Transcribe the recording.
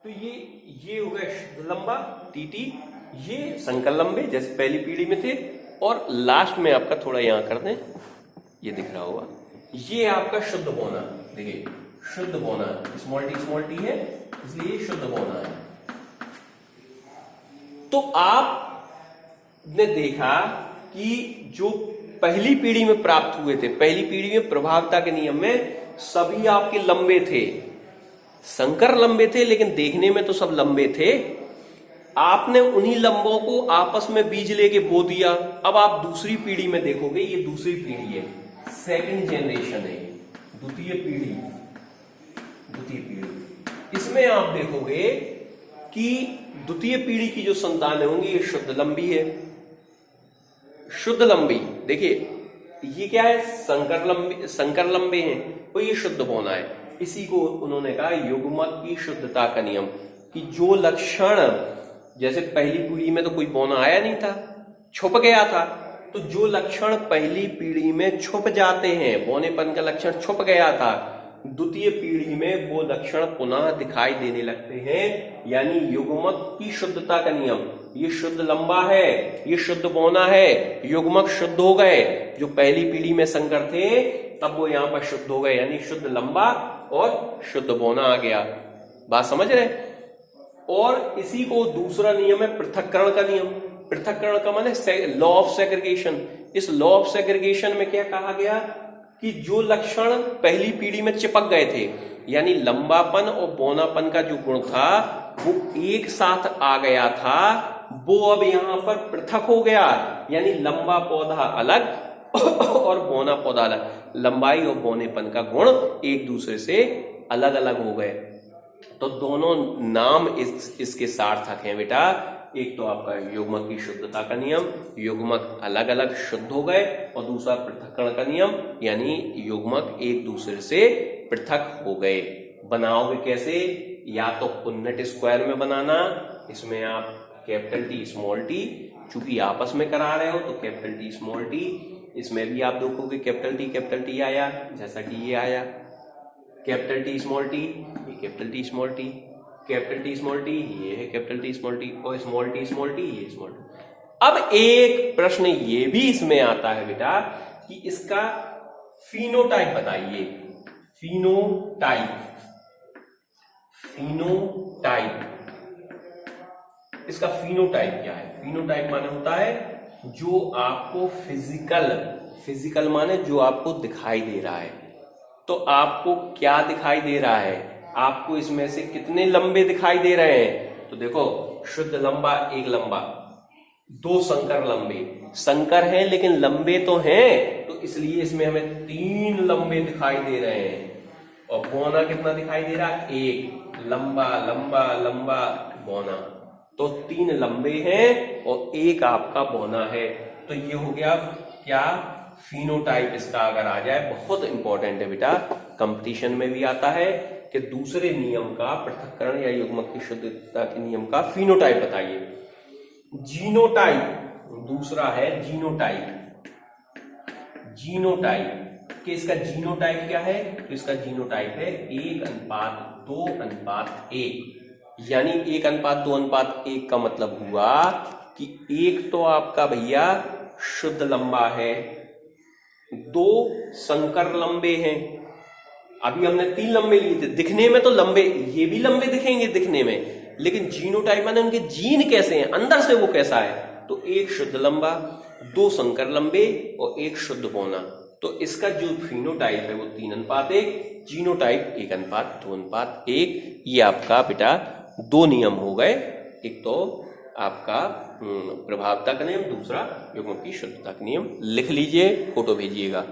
तो ये हो गया शुद्ध लंबा टीटी, ये संकर लंबे जैसे पहली पीढ़ी में थे, और लास्ट में आपका थोड़ा यहां कर दें, ये दिख रहा होगा, ये आपका शुद्ध बौना। देखिए शुद्ध बौना, स्मॉल टी है इसलिए शुद्ध बौना है। तो आपने देखा कि जो पहली पीढ़ी में प्राप्त हुए थे, पहली पीढ़ी में प्रभावता के नियम में सभी आपके लंबे थे, संकर लंबे थे, लेकिन देखने में तो सब लंबे थे। आपने उन्हीं लंबों को आपस में बीज लेके बो दिया। अब आप दूसरी पीढ़ी में देखोगे, ये दूसरी पीढ़ी है, सेकंड जनरेशन है, द्वितीय पीढ़ी। इसमें आप देखोगे कि द्वितीय पीढ़ी की जो संतान होंगी ये शुद्ध लंबी है। शुद्ध लंबी देखिए ये क्या है, संकर लंबे हैं, तो ये शुद्ध बौना है। इसी को उन्होंने कहा युग्मक की शुद्धता का नियम, कि जो लक्षण, जैसे पहली पीढ़ी में तो कोई बौना आया नहीं था, छुप गया था, तो जो लक्षण पहली पीढ़ी में छुप जाते हैं, बौनेपन का लक्षण छुप गया था, द्वितीय पीढ़ी में वो लक्षण पुनः दिखाई देने लगते हैं। यानी युग्मक की शुद्धता का नियम, ये शुद्ध लंबा है, ये शुद्ध बौना है, युग्मक शुद्ध हो गए। जो पहली पीढ़ी में संकर थे तब वो यहां पर शुद्ध हो गए, यानी शुद्ध लंबा और शुद्ध बौना आ गया। बात समझ रहे? और इसी को दूसरा नियम है पृथक्करण का नियम। पृथक्करण का माने लॉ ऑफ सेग्रीगेशन। इस लॉ ऑफ सेग्रीगेशन में क्या कहा गया कि जो लक्षण पहली पीढ़ी में चिपक गए थे, यानी लंबापन और बौनापन का जो गुण था वो एक साथ आ गया था, वो अब यहां पर पृथक हो गया। यानी लंबा पौधा अलग और बौना पौधा अलग, लंबाई और बौनेपन का गुण एक दूसरे से अलग अलग हो गए। तो दोनों नाम इसके सार्थक हैं बेटा। एक तो आपका युग्मक की शुद्धता का नियम, युग्मक अलग अलग शुद्ध हो गए, और दूसरा पृथक्करण का नियम, यानी युग्मक एक दूसरे से पृथक हो गए। बनाओगे कैसे? या तो पुन्नट स्क्वायर में बनाना, इसमें आप कैपिटल टी स्मॉल टी, चूंकि आपस में करा रहे हो तो कैपिटल टी स्मॉल टी, इसमें भी आप देखोगे कैपिटल टी आया, जैसा कि ये आया कैपिटल टी स्मॉल टी, ये capital T small T, capital T small T, ये है कैपिटल टी स्मॉल टी, और स्मॉल टी, ये स्मॉल टी। अब एक प्रश्न ये भी इसमें आता है बेटा कि इसका फिनोटाइप बताइए। फिनोटाइप इसका फिनोटाइप क्या है? फिनोटाइप माने होता है जो आपको फिजिकल माने जो आपको दिखाई दे रहा है। तो आपको क्या दिखाई दे रहा है? आपको इसमें से कितने लंबे दिखाई दे रहे हैं? तो देखो शुद्ध लंबा, एक लंबा, दो संकर लंबे, संकर हैं लेकिन लंबे तो हैं, तो इसलिए इसमें हमें 3 लंबे दिखाई दे रहे हैं। और बौना कितना दिखाई दे रहा है? एक लंबा लंबा लंबा बौना, तो 3 लंबे हैं और एक आपका बौना है। तो ये हो गया क्या? फिनोटाइप इसका अगर आ जाए, बहुत इंपॉर्टेंट है बेटा, कंपटीशन में भी आता है कि दूसरे नियम का, पृथक्करण या युग्मक की शुद्धता के नियम का फिनोटाइप बताइए। जीनोटाइप दूसरा है, जीनोटाइप कि इसका जीनोटाइप क्या है? तो इसका जीनोटाइप है 1:2:1, यानी 1:2:1 का मतलब हुआ कि एक तो आपका भैया शुद्ध लंबा है, 2 संकर लंबे हैं। अभी हमने 3 लंबे लिए थे, दिखने में तो लंबे, ये भी लंबे दिखेंगे दिखने में, लेकिन जीनोटाइप माने उनके जीन कैसे हैं, अंदर से वो कैसा है। तो एक शुद्ध लंबा, 2 संकर लंबे और एक शुद्ध बौना। तो इसका जो फिनोटाइप है वो 3:1, जीनोटाइप 1:2:1। ये आपका बेटा 2 नियम हो गए। एक तो आपका प्रभावता का नियम, दूसरा युग्मक की शुद्धता का नियम। लिख लीजिए, फोटो भेजिएगा।